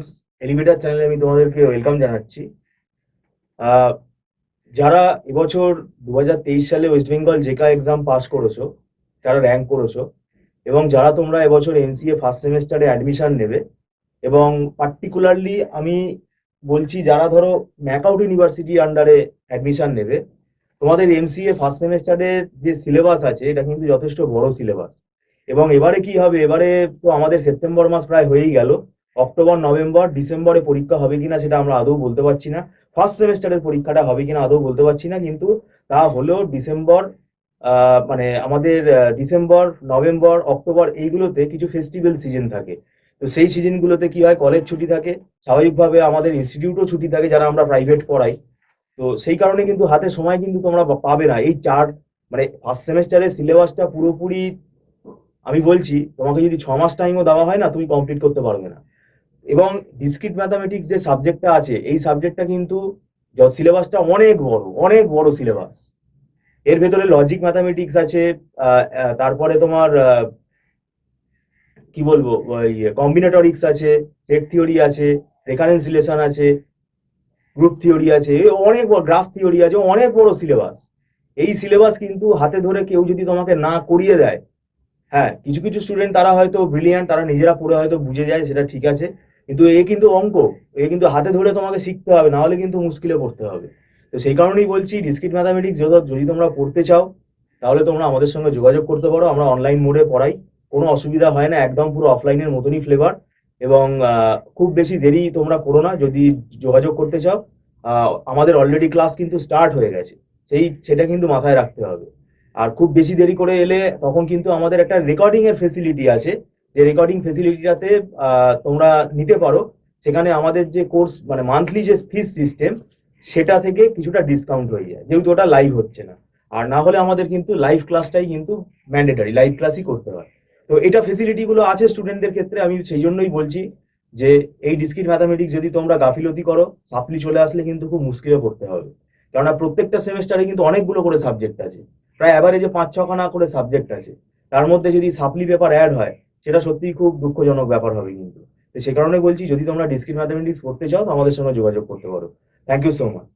Students, elevator চ্যানেলে আমি তোমাদেরকে ওয়েলকাম জানাচ্ছি। যারা এবছর 2023 সালে ওয়েস্ট বেঙ্গল জেকা এক্সাম পাস করেছো, যারা র্যাঙ্ক করেছো, এবং যারা তোমরা এবছর এমসিএ ফার্স্ট সেমেস্টারে অ্যাডমিশন নেবে, এবং পার্টিকুলারলি আমি বলছি যারা ধরো ম্যাকাউট ইউনিভার্সিটি আন্ডারে অ্যাডমিশন নেবে, তোমাদের এমসিএ ফার্স্ট সেমেস্টারের যে সিলেবাস আছে এটা কিন্তু যথেষ্ট বড় সিলেবাস। এবং এবারে কি হবে, এবারে তো আমাদের সেপ্টেম্বর মাস প্রায় হয়েই গেল, অক্টোবর নভেম্বর ডিসেম্বরে পরীক্ষা হবে কিনা সেটা আমরা আদৌ বলতে পারছি না, ফার্স্ট সেমেস্টারের পরীক্ষাটা হবে কিনা আদৌ বলতে পারছি না, কিন্তু তা হলেও ডিসেম্বর মানে আমাদের ডিসেম্বর নভেম্বর অক্টোবর এইগুলোতে কিছু ফেস্টিভ্যাল সিজন থাকে। তো সেই সিজনগুলোতে কি হয়, কলেজ ছুটি থাকে, স্বাভাবিকভাবে আমাদের ইনস্টিটিউটও ছুটি থাকে যারা আমরা প্রাইভেট পড়াই। তো সেই কারণে কিন্তু হাতে সময় কিন্তু তোমরা পাবে না এই মানে ফার্স্ট সেমেস্টারের সিলেবাসটা পুরোপুরি আমি বলছি তোমাকে যদি 6 মাস টাইমও দেওয়া হয় না, তুমি কমপ্লিট করতে পারবে না। এবং ডিসক্রিট ম্যাথামেটিক্স যে সাবজেক্টটা আছে, এই সাবজেক্টটা কিন্তু সিলেবাসটা অনেক বড় সিলেবাস। এর ভেতরে লজিক ম্যাথামেটিক্স আছে, তারপরে তোমার কি বলবো, ওই কম্বিনেটরিক্স আছে, সেট থিওরি আছে, রেকারেন্স রিলেশন আছে, গ্রুপ থিওরি আছে, অনেক বড় গ্রাফ থিওরি আছে, অনেক বড় সিলেবাস। এই সিলেবাস কিন্তু হাতে ধরে কেউ যদি তোমাকে না করিয়ে দেয়, হ্যাঁ কিছু কিছু স্টুডেন্ট তারা হয়তো ব্রিলিয়ান্ট, তারা নিজেরা পড়ে হয়তো বুঝে যায়, সেটা ঠিক আছে, কিন্তু কিন্তু অঙ্ক, কিন্তু হাতে ধরে তোমাকে শিখতে হবে, না হলে কিন্তু মুশকিলে পড়তে হবে। তো সেই কারণেই বলছি ডিসক্রিট ম্যাথামেটিক্স যদি তোমরা পড়তে চাও তাহলে তোমরা আমাদের সঙ্গে যোগাযোগ করতে পারো, আমরা অনলাইন মোডে পড়াই, কোনো অসুবিধা হয় না, একদম পুরো অফলাইনের মতনই ফ্লেভার। এবং খুব বেশি দেরি তোমরা করো না যদি যোগাযোগ করতে চাও। আমাদের অলরেডি ক্লাস কিন্তু স্টার্ট হয়ে গেছে, সেটা কিন্তু মাথায় রাখতে হবে। আর খুব বেশি দেরি করে এলে তখন কিন্তু আমাদের একটা রেকর্ডিং এর ফেসিলিটি আছে, যে রেকর্ডিং ফেসিলিটিটাতে তোমরা নিতে পারো। সেখানে আমাদের যে কোর্স মানে মান্থলি যে ফিস সিস্টেম, সেটা থেকে কিছুটা ডিসকাউন্ট হয়ে যায়, যেহেতু ওটা লাইভ হচ্ছে না। আর না হলে আমাদের কিন্তু লাইভ ক্লাসটাই কিন্তু ম্যান্ডেটারি, লাইভ ক্লাসই করতে হয়। তো এটা ফেসিলিটি গুলো আছে স্টুডেন্টদের ক্ষেত্রে, আমি সেই জন্যই বলছি যে এই ডিসক্রিট ম্যাথামেটিক্স যদি তোমরা গাফিলতি করো, সাপ্লি চলে আসলে কিন্তু খুব মুশকিলে পড়তে হবে। কেননা প্রত্যেকটা সেমেস্টারে কিন্তু অনেকগুলো করে সাবজেক্ট আছে, প্রায় অ্যাভারেজে 5-6খানা করে সাবজেক্ট আছে। তার মধ্যে যদি সাপ্লি পেপার অ্যাড হয়, সেটা সত্যিই খুব দুঃখজনক ব্যাপার হবে কিন্তু। তো সে কারণে বলছি যদি তোমরা ডিসক্রিট ম্যাথামেটিক্স পড়তে চাও তো আমাদের সঙ্গে যোগাযোগ করতে পারো। Thank you so much.